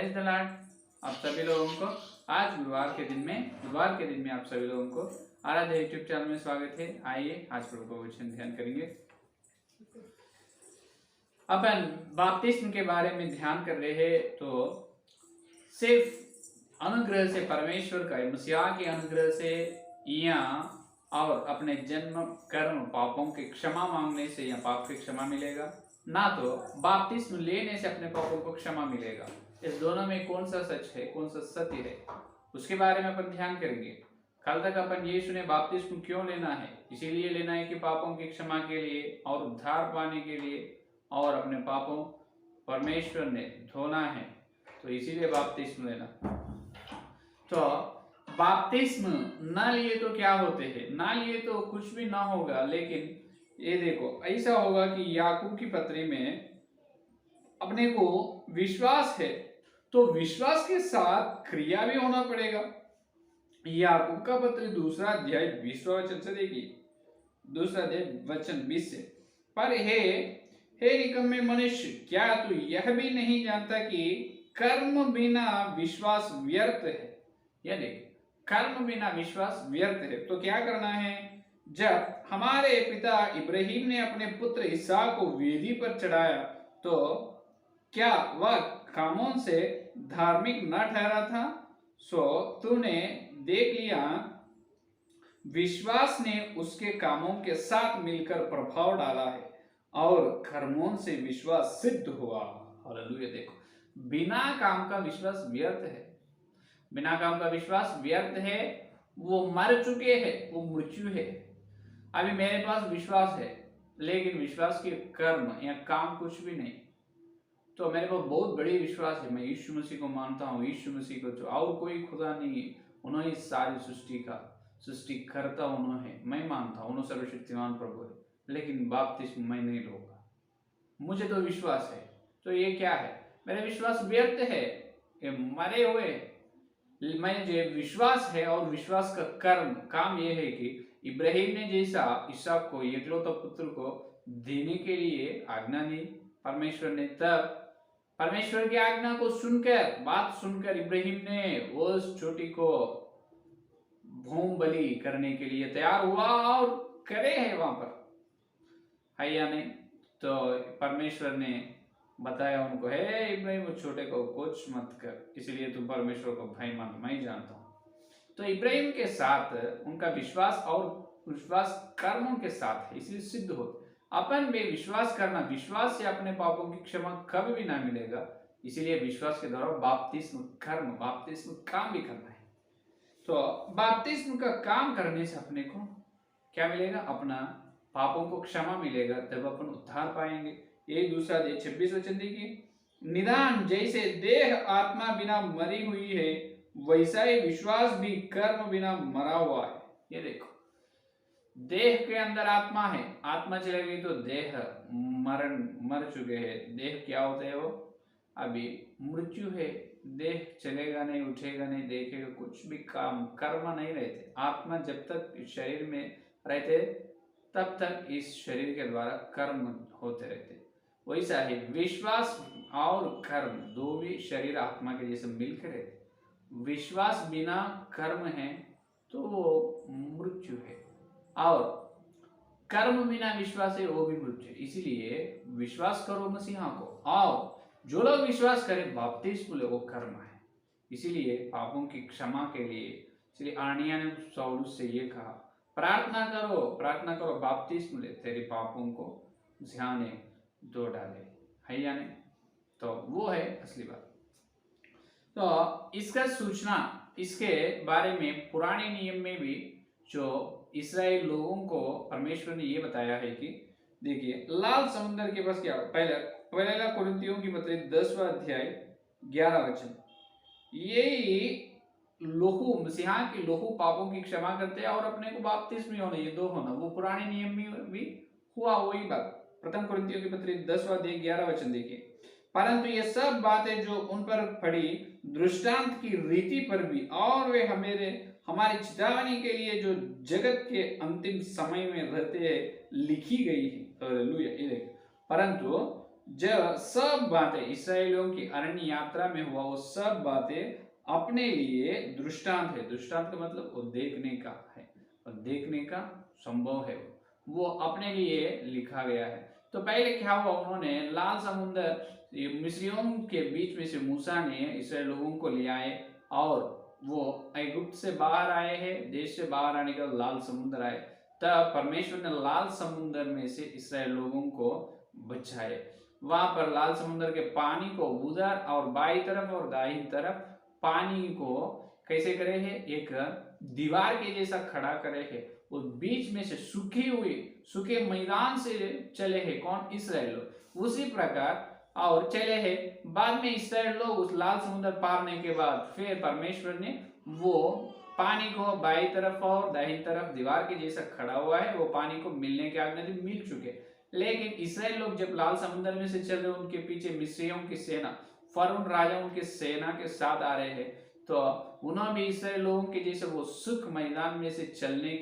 Praise the Lord. आप सभी लोगों को आज बुधवार के दिन में आप सभी लोगों को आराध्य यूट्यूब चैनल में स्वागत है। आइए आज प्रभु का वचन ध्यान करेंगे। अपन बपतिस्म के बारे में ध्यान कर रहे हैं तो सिर्फ अनुग्रह से परमेश्वर का मसीहा के अनुग्रह से या और अपने जन्म कर्म पापों की क्षमा मांगने से या पाप की क्षमा मिलेगा, ना तो बपतिस्म लेने से अपने पापों को क्षमा मिलेगा। इस दोनों में कौन सा सच है, कौन सा सत्य है, उसके बारे में अपन ध्यान करेंगे। कल तक अपन यीशु ने बपतिस्म क्यों लेना है, इसीलिए लेना है कि पापों की क्षमा के लिए और उद्धार पाने के लिए, और अपने पापों परमेश्वर ने धोना है, तो इसीलिए बपतिस्म लेना। तो बपतिस्म ना लिए तो क्या होते हैं, ना लिए तो कुछ भी ना होगा, लेकिन ये देखो ऐसा होगा कि याकूब की पत्री में अपने को विश्वास है तो विश्वास के साथ क्रिया भी होना पड़ेगा। याकूब का पत्र 2 अध्याय 20 वचन से देखिए, 2 अध्याय वचन 20 से, पर हे निकम्मे मनुष्य, क्या तू यह भी नहीं जानता कि कर्म बिना विश्वास व्यर्थ है। यह देख, कर्म बिना विश्वास व्यर्थ है। तो क्या करना है, जब हमारे पिता इब्राहिम ने अपने पुत्र इसहाक को वेदी पर चढ़ाया तो क्या वह कामों से धार्मिक न ठहरा था? सो तूने देख लिया, विश्वास ने उसके कामों के साथ मिलकर प्रभाव डाला है और कर्मों से विश्वास सिद्ध हुआ। हालेलुया। देखो, बिना काम का विश्वास व्यर्थ है। बिना काम का विश्वास व्यर्थ है, वो मर चुके हैं, वो मृत्यु है। अभी मेरे पास विश्वास है लेकिन विश्वास के कर्म या काम कुछ भी नहीं, तो मेरे पास बहुत बड़ी विश्वास है, मैं यीशु मसीह को मानता हूँ, यीशु मसीह को जो और कोई खुदा नहीं है, उन्होंने इस सारी सृष्टि करता उन्होंने, मैं मानता हूँ उन्होंने सर्वशक्तिमान प्रभु है, लेकिन बपतिस्म मैं नहीं लूंगा। मुझे तो विश्वास है, तो ये क्या है, मेरा विश्वास व्यर्थ है, ये मरे हुए। मैं जो विश्वास है और विश्वास का काम यह है कि इब्राहिम ने जैसा इसहाक को एकलौता पुत्र को देने के लिए आज्ञा दी परमेश्वर ने, तब परमेश्वर की आज्ञा को सुनकर, बात सुनकर इब्राहिम ने उस छोटी को भूम बलि करने के लिए तैयार हुआ और करे है वहां पर, है या नहीं? तो परमेश्वर ने बताया उनको, हे इब्राहिम, उस छोटे को कुछ मत कर, इसलिए तुम परमेश्वर को भाई मान, मैं ही जानता हूं। तो इब्राहिम के साथ उनका विश्वास और विश्वास कर्मों के साथ है, इसलिए सिद्ध होते। अपन में विश्वास करना, विश्वास से अपने पापों की क्षमा कभी भी ना मिलेगा, इसीलिए विश्वास के द्वारा बपतिस्म काम भी करना है। तो बपतिस्म का काम करने से अपने को क्या मिलेगा, अपना पापों को क्षमा मिलेगा, तब अपन उद्धार पाएंगे। ये 2 अध्याय 26 वचन देखिए, निदान जैसे देह आत्मा बिना मरी हुई है, वैसा ही विश्वास भी कर्म बिना मरा हुआ है। ये देखो, देह के अंदर आत्मा है, आत्मा चले गई तो देह मर चुके हैं। देह क्या होता है, वो अभी मृत्यु है, देह चलेगा नहीं, उठेगा नहीं, देखेगा, कुछ भी काम कर्म नहीं रहते। आत्मा जब तक इस शरीर में रहते तब तक इस शरीर के द्वारा कर्म होते रहते। वैसा ही विश्वास और कर्म दो भी शरीर आत्मा के जैसे मिलकर रहते। विश्वास बिना कर्म है तो वो मृत्यु है, और कर्म बिना विश्वास है वो भी मृत्यु है। इसीलिए विश्वास करो मसीहा को, और जो लोग विश्वास करें बपतिस्म ले, वो कर्म है। इसीलिए पापों की क्षमा के लिए, इसलिए आनिया ने सौलुस से ये कहा, प्रार्थना करो बपतिस्म ले, तेरे पापों को मसीहा ने धो डाले, है या नहीं? तो वो है असली बात। तो इसका सूचना, इसके बारे में पुराने नियम में भी जो इस्राएल लोगों को परमेश्वर ने ये बताया है कि देखिए, लाल समुद्र के पास क्या, पहला कुरिन्थियों की पत्री 10वां अध्याय 11 वचन, यही लोहू, मसीहा के लोहू पापों की क्षमा करते हैं और अपने को बपतिस्म होना, ये दो होना, वो पुराने नियम में भी हुआ वही बात। प्रथम कुरिन्थियों की पत्री 10वां अध्याय 11 वचन देखिए, परंतु ये सब बातें जो उन पर पड़ी दृष्टांत की रीति पर भी, और वे हमारी चेतावनी के लिए जो जगत के अंतिम समय में रहते हैं लिखी गई है। हालेलुया। ये देखो, परंतु जब सब बातें इसराइलियों की अरण्य यात्रा में हुआ, वो सब बातें अपने लिए दृष्टांत है। दृष्टांत का मतलब वो देखने का है, और देखने का संभव है, वो अपने लिए लिखा गया है। तो पहले क्या हुआ, उन्होंने लाल समुद्र, मिस्रियों के बीच में से मूसा ने इसराइल लोगों को ले आए, और वो ऐगुप्त से बाहर आए हैं, देश से बाहर आने के बाद लाल समुद्र आए। तब परमेश्वर ने लाल समुद्र में से इसराइल लोगों को बचाए। वहां पर लाल समुद्र के पानी को उधर और बाई तरफ और दाहिनी तरफ पानी को कैसे करे है, एक दीवार के जैसा खड़ा करे है। उस बीच में से सूखे मैदान से चले हैं कौन, इसराइल लोग। उसी प्रकार और चले हैं। बाद में इसराइल लोग उस लाल समुद्र पारने के बाद फिर परमेश्वर ने वो पानी को बाई तरफ और दाहिनी तरफ दीवार के जैसा खड़ा हुआ है, वो पानी को मिलने के आज्ञा दी, मिल चुके। लेकिन इसराइल लोग जब लाल समुद्र में से चल रहे, उनके पीछे मिस्रियों की सेना, फरोन राजा उनके सेना के साथ आ रहे हैं, तो उन्होंने भी इसराइल लोगों के जैसे वो सुख मैदान में से चलने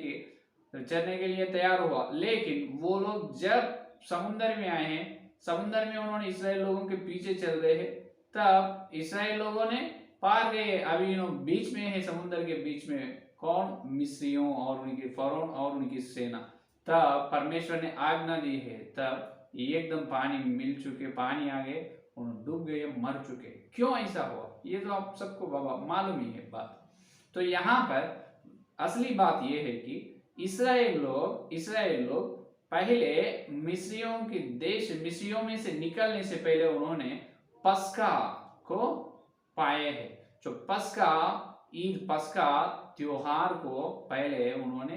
के लिए तैयार हुआ। लेकिन वो लोग जब समुद्र में आए हैं, समुद्र में उन्होंने इसराइल लोगों के पीछे चल रहे हैं, तब इसराइल लोगों ने पार गए। अभी बीच में है, समुद्र के बीच में कौन, मिस्रियों और उनके फरोन और उनकी सेना। तब परमेश्वर ने आज्ञा दी है, तब एकदम पानी मिल चुके, पानी आ गए, उन्होंने डूब गए, मर चुके। क्यों ऐसा हुआ, ये तो आप सबको बाबा मालूम ही है बात। तो यहाँ पर असली बात यह है कि इसराइल लोग पहले मिस्रियों में से निकलने से पहले उन्होंने पस्का को पाए हैं। जो ईद पस्का त्योहार को पहले उन्होंने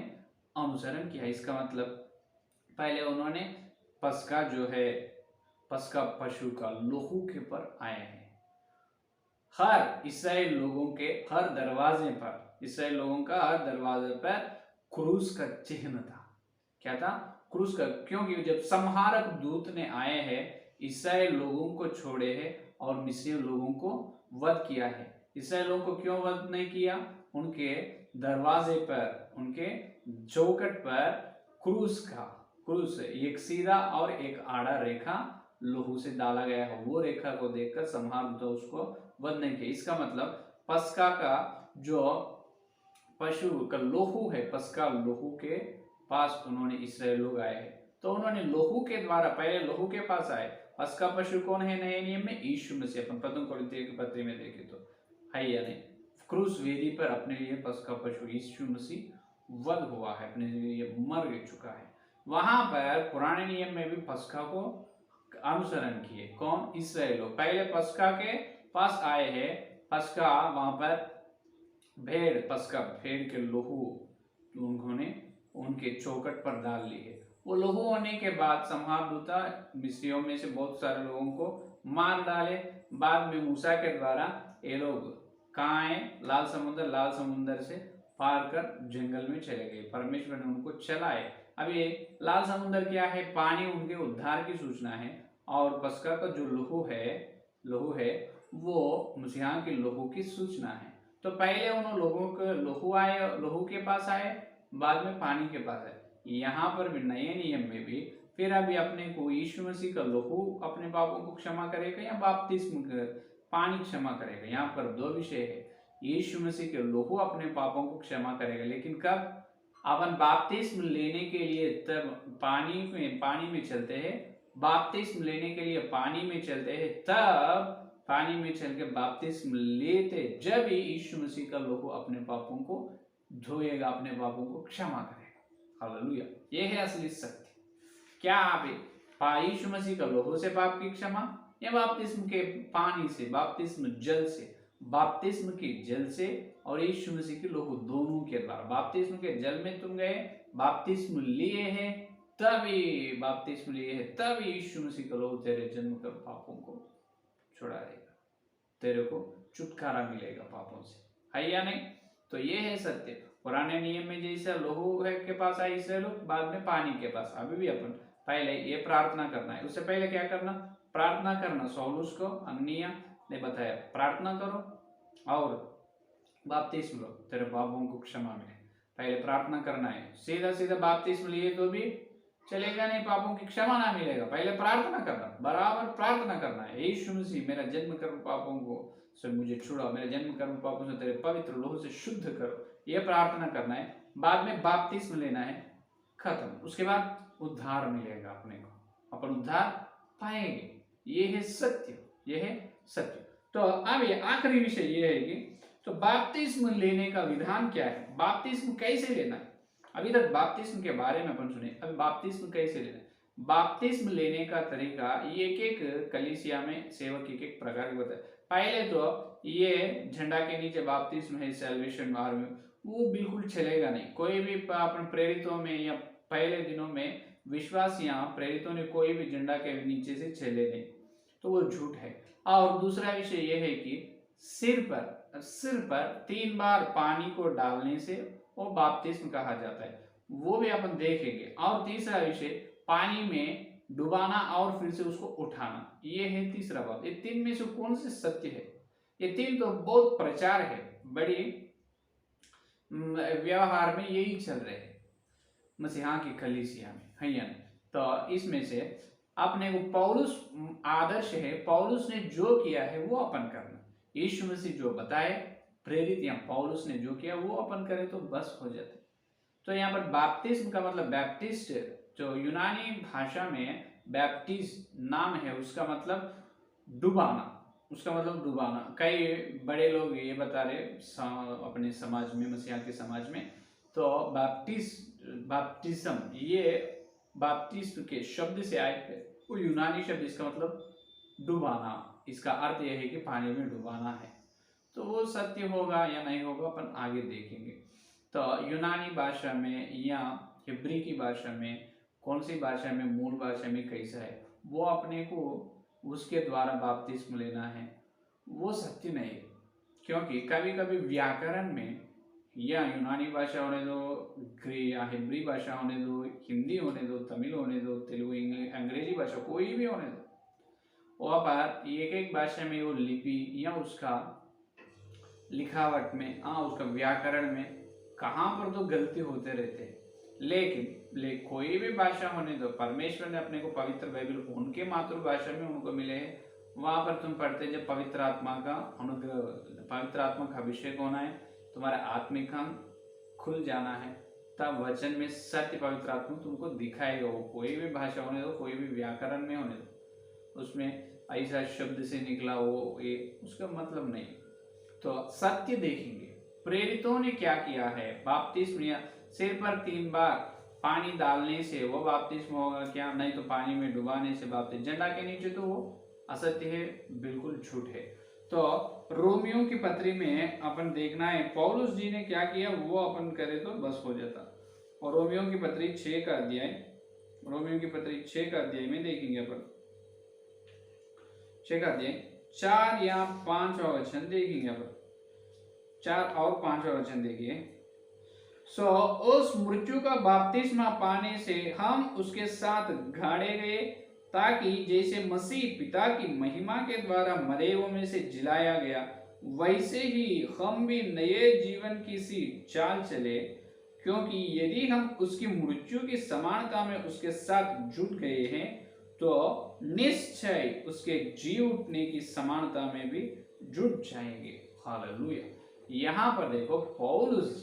अनुसरण किया। इसका मतलब पहले उन्होंने पस्का जो है, पस्का पशु का लोहू के पर आए हैं। हर इसराइल लोगों के हर दरवाजे पर, इसराइल लोगों का हर दरवाजे पर क्रूस का चिन्ह था। क्या था, क्रूस का। क्योंकि जब संहारक दूत ने आए हैं, इसराइल लोगों को छोड़े हैं और मिस्री लोगों को वध किया है। इसराइल लोगों को क्यों वध नहीं किया, उनके दरवाजे पर, उनके चौखट पर क्रूस एक सीधा और एक आड़ा रेखा लोहू से डाला गया है। वो रेखा को देखकर संहार दूत उसको वध नहीं किया। इसका मतलब पस्का का जो पशु का लोहू है, पस्का लोहू के पास उन्होंने इसराइल लोग आए हैं। तो उन्होंने लोहू के द्वारा पहले लोहू के पास आए। पस्का पशु कौन है नए नियम में, यीशु मसीह। अपन प्रथम कोरिन्थियों के पत्र में देखे तो है या नहीं, क्रूस वेदी पर अपने लिए पस्का पशु यीशु मसीह वध हुआ है, अपने लिए मर चुका है। वहां पर पुराने नियम में भी पस्का को अनुसरण किए कौन, इसराइल लोग। पहले पस्का के पास आए हैं, पस्का वहां पर पस्का भेड़ के लोहू उन्होंने उनके चौखट पर डाल ली है। वो लोहू होने के बाद संहारदूता मिस्रियों में से बहुत सारे लोगों को मार डाले। बाद में मूसा के द्वारा ये लोग कहाँ आए, लाल समुद्र से पार कर जंगल में चले गए। परमेश्वर ने उनको चलाए। अब ये लाल समुद्र क्या है, पानी उनके उद्धार की सूचना है, और पस्का का जो लोहू है वो मसीहा के लोहू की सूचना है। तो पहले उन लोगों के लोहू के पास आए, बाद में पानी के पास आए। यहाँ पर भी नए नियम में भी फिर अभी अपने को यीशु मसीह का लोहू अपने पापों को क्षमा करेगा या बपतिस्म पानी क्षमा करेगा। यहाँ पर दो विषय है। यीशु मसीह के लोहू अपने पापों को क्षमा करेगा, लेकिन कब, अपन बपतिस्म लेने के लिए तब पानी में चलते हैं, बपतिस्म लेने के लिए पानी में चलते हैं, तब पानी में चल के बपतिस्म लेते जब यीशु मसीह का लोहू अपने पापों को धोएगा, अपने पापों को क्षमा करेगा। हालेलुया, ये है असली सत्य। क्या आप यीशु मसीह का लोहू से पाप की क्षमा, या बपतिस्म के पानी से, बपतिस्म के जल से और यीशु मसीह के लोहू दोनों के द्वारा। बपतिस्म के जल में तुम गए, बपतिस्म लिए हैं, तब यीशु मसीह का लोहू तेरे जन्म कर पापों को छुड़ा देगा, तेरे को छुटकारा मिलेगा पापों से, है या नहीं। तो ये है सत्य। पुराने नियम में जैसा लोहू है के पास आए इसराइल लोग, बाद में पानी के पास। अभी भी अपन पहले ये प्रार्थना करना है, उससे पहले क्या करना, प्रार्थना करना। सौलुस को अन्निया ने बताया, प्रार्थना करो और बपतिस्म लो, तेरे पापों को क्षमा मिले। पहले प्रार्थना करना है। सीधा बपतिस्म लिए तो भी चलेगा नहीं, पापों की क्षमा ना मिलेगा। पहले प्रार्थना करना, बराबर प्रार्थना करना है, यीशु मसीह मेरा जन्म कर्म पापों को से मुझे छुड़ाओ, मेरे जन्म कर्म पापों से तेरे पवित्र लोह से शुद्ध करो, ये प्रार्थना करना है। बाद में बपतिस्म लेना है, खत्म। उसके बाद उद्धार मिलेगा अपने को, अपन उद्धार पाएंगे। ये है सत्य, ये है सत्य। तो अब ये आखिरी विषय ये है कि तो बपतिस्म लेने का विधान क्या है, बपतिस्म कैसे लेना है। अभी तक बपतिस्म के बारे में अपन सुने, अब बपतिस्म कैसे लेना है। बपतिस्म लेने का तरीका ये एक एक कलीसिया में सेवक एक एक प्रकार के बताए। पहले तो ये झंडा के नीचे बपतिस्म है सैल्वेशन आर्मी, वो बिल्कुल चलेगा नहीं। कोई भी अपन प्रेरितों में या पहले दिनों में विश्वासियां प्रेरितों ने कोई भी झंडा के नीचे से चले नहीं, तो वो झूठ है। और दूसरा विषय ये है कि सिर पर 3 बार पानी को डालने से वो बपतिस्म कहा जाता है, वो भी अपन देखेंगे। और तीसरा विषय पानी में डुबाना और फिर से उसको उठाना, ये है तीसरा बात। ये 3 में से कौन से सत्य है, ये 3 तो बहुत प्रचार है, बड़ी व्यवहार में यही चल रहे हैं मसीहा की कलीसिया में, है या नहीं। तो इसमें से अपने को पौलुस आदर्श है, पौलुस ने जो किया है वो अपन करना। यीशु मसीह जो बताए प्रेरित या पौलुस ने जो किया वो अपन करें तो बस हो जाते। तो यहाँ पर बैप्टिज्म का मतलब बैप्टिस्ट, जो यूनानी भाषा में बैप्टिस्ट नाम है उसका मतलब डुबाना, उसका मतलब डुबाना। कई बड़े लोग ये बता रहे अपने समाज में, मसीहा के समाज में, तो बैप्टिज्म ये बैप्टिस्ट के शब्द से आए थे, वो यूनानी शब्द, इसका मतलब डुबाना, इसका अर्थ यह है कि पानी में डुबाना है। तो वो सत्य होगा या नहीं होगा अपन आगे देखेंगे। तो यूनानी भाषा में या हिब्री की भाषा में, कौन सी भाषा में, मूल भाषा में कैसा है, वो अपने को उसके द्वारा बपतिस्म लेना है, वो सत्य नहीं है। क्योंकि कभी कभी व्याकरण में, या यूनानी भाषा होने दो या हिब्री भाषा होने दो, हिंदी होने दो, तमिल होने दो, तेलुगु, अंग्रेजी भाषा, कोई भी होने दो, वहाँ पर एक एक भाषा में वो लिपि या उसका लिखावट में, उसका व्याकरण में कहाँ पर तो गलती होते रहते हैं। लेकिन कोई भी भाषा होने दो, परमेश्वर ने अपने को पवित्र बाइबल उनके मातृभाषा में उनको मिले हैं, वहां पर तुम पढ़ते जब पवित्र आत्मा का अनुग्रह, पवित्र आत्मा का अभिषेक होना है, तुम्हारा आत्मिक अंग खुल जाना है, तब वचन में सत्य पवित्र आत्मा तुमको दिखाएगा। वो कोई भी भाषा होने दो, कोई भी व्याकरण में होने दो, उसमें ऐसा शब्द से निकला वो ये उसका मतलब नहीं। तो सत्य देखेंगे प्रेरितों ने क्या किया है। बपतिस्म सिर पर 3 बार पानी डालने से वो बपतिस्म होगा क्या, नहीं तो पानी में डुबाने से बपतिस्म। झंडा के नीचे तो वो असत्य है, बिल्कुल झूठ है। तो रोमियो की पत्री में अपन देखना है पौलुस जी ने क्या किया, वो अपन करे तो बस हो जाता। और रोमियो की पत्री 6 का अध्याय, रोमियो की पत्री 6 का अध्याय में देखेंगे अपन, 6 का अध्याय 4 या 5 वचन देखेंगे अपन, 4 और 5 वचन देखिए। सो उस मृत्यु का बपतिस्मा पाने से हम उसके साथ गाड़े गए, ताकि जैसे मसीह पिता की महिमा के द्वारा मरे हुओं में से जिलाया गया, वैसे ही हम भी नए जीवन की सी चाल चले। क्योंकि यदि हम उसकी मृत्यु की समानता में उसके साथ जुट गए हैं, तो निश्चय उसके जी उठने की समानता में भी जुट जाएंगे। हालेलुया। यहाँ पर देखो पौलुस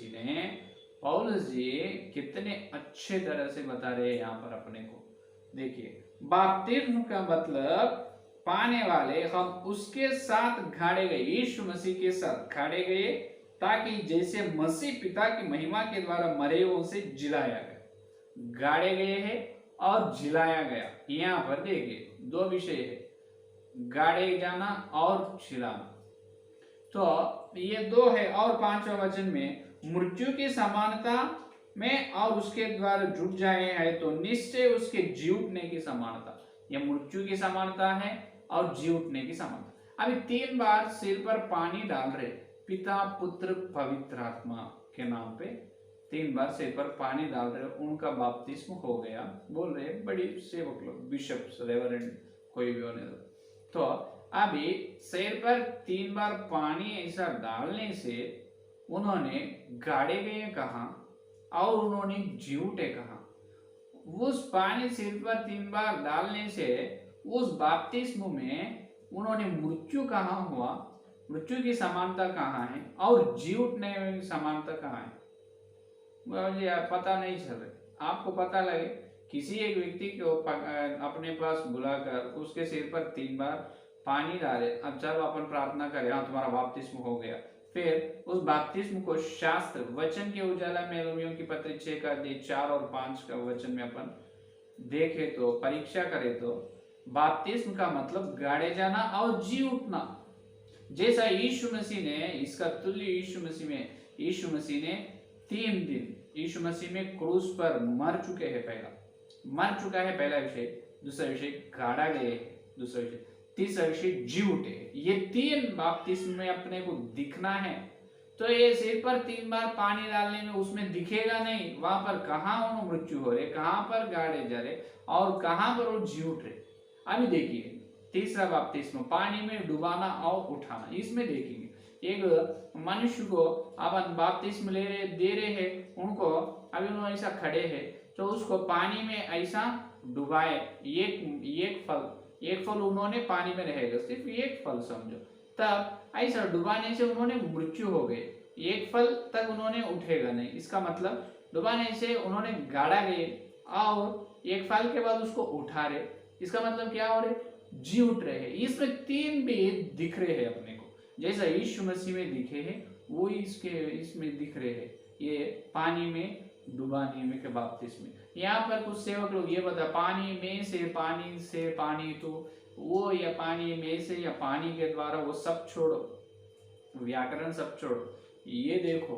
जी कितने अच्छे तरह से बता रहे हैं यहाँ पर अपने को। देखिए बपतिस्म का मतलब पाने वाले हम उसके साथ गाड़े गए, यीशु मसीह के साथ गाड़े गए, ताकि जैसे मसीह पिता की महिमा के द्वारा मरे हुओं से जिलाया गया। गाड़े गए हैं और जिलाया गया। यहाँ पर देखिए 2 विषय है, गाड़े जाना और जिलाना। तो ये 2 है। और 5वां वचन में मृत्यु की समानता में और उसके द्वारा जुट जाए हैं, तो निश्चय उसके जी उठने की समानता, या मृत्यु की समानता है और जी उठने की समानता। अभी 3 बार सिर पर पानी डाल रहे, पिता पुत्र पवित्र आत्मा के नाम पे 3 बार सिर पर पानी डाल रहे, उनका बपतिस्म हो गया। बोल रहे बड़ी सेवक लोग, बिशप्स, रेवरेंड, कोई भी होने दो। तो अभी सिर पर 3 बार पानी ऐसा डालने से उन्होंने गाड़े गए कहाँ और उन्होंने जी उठे कहाँ। उस पानी सिर पर 3 बार डालने से उस बपतिस्म में उन्होंने मृत्यु कहाँ हुआ, मृत्यु की समानता कहाँ है और जी उठने की समानता कहाँ है, मुझे यार पता नहीं चल रहा। आपको पता लगे किसी एक व्यक्ति को अपने पास बुलाकर उसके सिर पर 3 बार पानी डाले, अब चलो अपन प्रार्थना करें, हाँ तुम्हारा बपतिस्म हो गया। फिर उस बपतिस्म को शास्त्र वचन के उजाला में रोमियो की पत्री 6 का 4 और 5 का वचन में अपन देखे तो परीक्षा करे तो बपतिस्म का मतलब गाड़े जाना और जी उठना। जैसा यीशु मसीह ने इसका तुल्य यीशु मसीह ने 3 दिन यीशु मसीह में क्रूस पर मर चुके हैं, मर चुका है पहला विषय, दूसरा विषय गाड़ा गए है दूसरा विषय, तीसरा विषय जी उठे। ये 3 बपतिस्म में अपने को दिखना है। तो ये सिर पर 3 बार पानी डालने में उसमें दिखेगा नहीं, वहां पर कहाँ उन्होंने मृत्यु हो रहे, कहाँ पर गाड़े जा रहे और कहाँ पर वो जी उठ रहे। अभी देखिए तीसरा बपतिस्म पानी में डुबाना और उठाना, इसमें देखेंगे एक मनुष्य को अपन बपतिस्म दे रहे हैं, उनको अभी उन्होंने ऐसा खड़े हैं तो उसको पानी में ऐसा डुबाए, एक फल उन्होंने पानी में रहेगा, सिर्फ एक फल समझो, तब ऐसा डुबाने से उन्होंने मृत्यु हो गए, एक फल तक उन्होंने उठेगा नहीं। इसका मतलब डुबाने से उन्होंने गाड़ा गए और एक फल के बाद उसको उठा रहे, इसका मतलब क्या हो रहे, जी उठ रहे हैं। इसमें 3 भी दिख रहे हैं अपने को, जैसा यीशु मसीह में दिखे हैं वो इसमें दिख रहे हैं, ये पानी में डुबाने में के बपतिस्म में। यहाँ पर कुछ सेवक लोग ये बता पानी से पानी, तो वो या पानी में से या पानी के द्वारा, वो सब छोड़ो, व्याकरण सब छोड़ो, ये देखो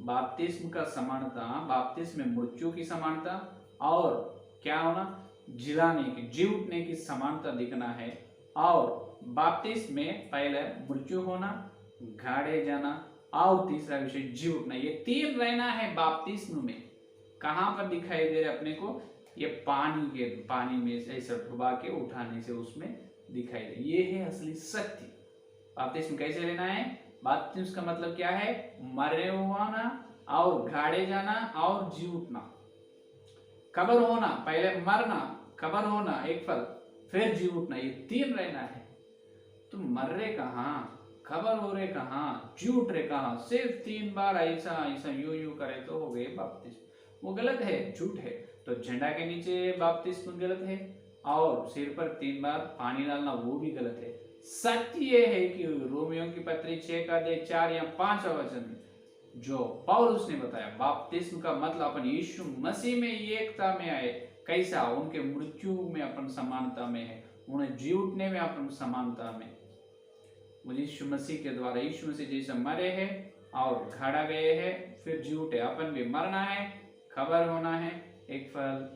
बपतिस्म का समानता, बपतिस्म में मृत्यु की समानता और क्या होना, जिलाने की, जी उठने की समानता दिखना है। और बपतिस्म में पहले मृत्यु होना, गाड़े जाना और तीसरा विषय जी उठना, ये 3 रहना है बपतिस्म में। कहां पर दिखाई दे रहे अपने को, ये पानी में से ऐसा डुबा के उठाने से उसमें दिखाई दे, ये है असली सत्य। बपतिस्म कैसे लेना है, बपतिस्म का मतलब क्या है, मरे होना और गाड़े जाना और जी उठना। कबर होना, पहले मरना, कबर होना एक फल, फिर जी उठना, ये 3 रहना है। तो मर रहे कहाँ, खबर हो रहे कहाँ, जी उठ रहे कहाँ, सिर्फ 3 बार ऐसा यूं करे तो हो गए बपतिस्म, वो गलत है, झूठ है। तो झंडा के नीचे बपतिस्म गलत है और सिर पर 3 बार पानी डालना वो भी गलत है। सत्य ये है कि रोमियो की पत्री 6 का 4 या 5 वचन जो पौलुस ने बताया, बपतिस्म का मतलब अपन यीशु मसीह में एकता में आए, कैसा, उनके मृत्यु में अपन समानता में है, उन्हें जी उठने में अपन समानता में, यीशु मसीह के द्वारा, यीशु मसीह जैसे मरे हैं और घाड़ा गए हैं फिर जी उठे, अपन भी मरना है, खबर होना है, एक फल,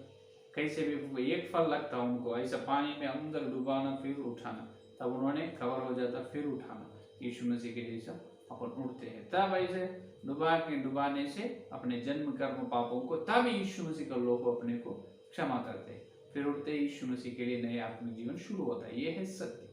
कैसे भी एक फल लगता उनको, ऐसा पानी में अंदर डुबाना फिर उठाना, तब उन्होंने खबर हो जाता फिर उठाना, यीशु मसीह के जैसा अपन उठते हैं। तब ऐसे डुबाने से अपने जन्म कर्म पापों को, तब यीशु मसीह का लोग अपने को क्षमा करते हैं, फिर उठते यीशु मसीह के लिए नए आत्मिक जीवन शुरू होता है, ये है सत्य।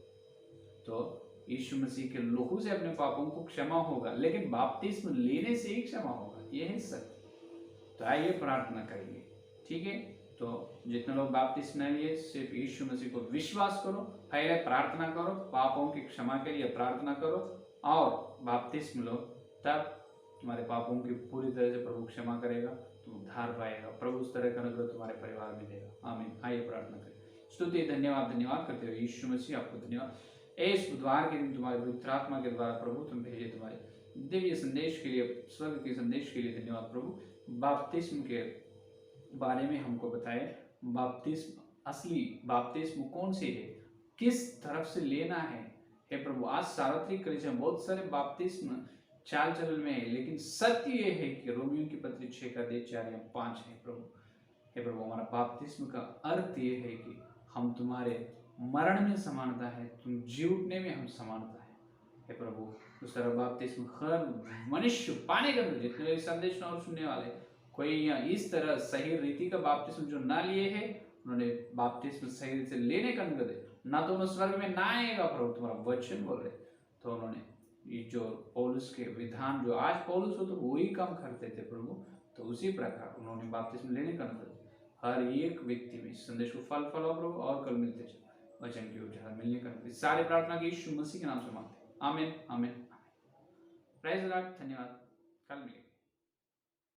तो यीशु मसीह के लोगों से अपने पापों को क्षमा होगा, लेकिन बपतिस्म लेने से ही क्षमा होगा, ये है सत्य। तो आइए प्रार्थना करेंगे, ठीक है। तो जितने लोग बपतिस्म नहीं लिए, सिर्फ यीशु मसीह को विश्वास करो, पहले प्रार्थना करो, पापों की क्षमा के लिए प्रार्थना करो और बपतिस्म लो, तब तुम्हारे पापों की पूरी तरह से प्रभु क्षमा करेगा, तुम उद्धार पाएगा, प्रभु उस तरह का अनुग्रह तुम्हारे परिवार में देगा। आमीन। आइए प्रार्थना करें। स्तुति धन्यवाद करते हुए यीशु मसीह आपको धन्यवाद, इस बुधवार के दिन तुम्हारे पवित्र आत्मा के द्वारा प्रभु तुम भेजे तुम्हारे दिव्य संदेश के लिए, स्वर्ग के संदेश के लिए धन्यवाद प्रभु। बपतिस्म के बारे में हमको बताए, बपतिस्म, असली बपतिस्म कौन से है, किस तरफ से लेना है, हे प्रभु। आज सार्वत्रिक क्रिश्चियन बहुत सारे बपतिस्म चाल चलन में है, लेकिन सत्य ये है कि रोमियो की पत्री 6 का 4 या 5 है प्रभु। हे प्रभु, हमारा बपतिस्म का अर्थ ये है कि हम तुम्हारे मरण में समानता है, तुम जी उठने में हम समानता है। हे प्रभु, उस तरह बपतिस्म हर मनुष्य पाने का, जितने संदेश और सुनने वाले, कोई यहाँ इस तरह सही रीति का बपतिस्म जो ना लिए है, उन्होंने बपतिस्म सही से लेने का अनुग्रह दे, ना तो उन्हें स्वर्ग में ना आएगा प्रभु, तुम्हारा वचन बोल रहे। तो उन्होंने ये जो पौलुस के विधान, जो आज पौलुस हो तो वही काम करते थे प्रभु, तो उसी प्रकार उन्होंने बपतिस्म लेने का अनुग्रह, हर एक व्यक्ति में इस संदेश को फल फल प्रभु, और कल मिलते चलो वचन की उजागर मिलने का सारे प्रार्थना की यीशु मसीह के नाम से मांगते हैं। आमीन आमीन। प्राइज लॉर्ड, धन्यवाद, कल मिलेंगे।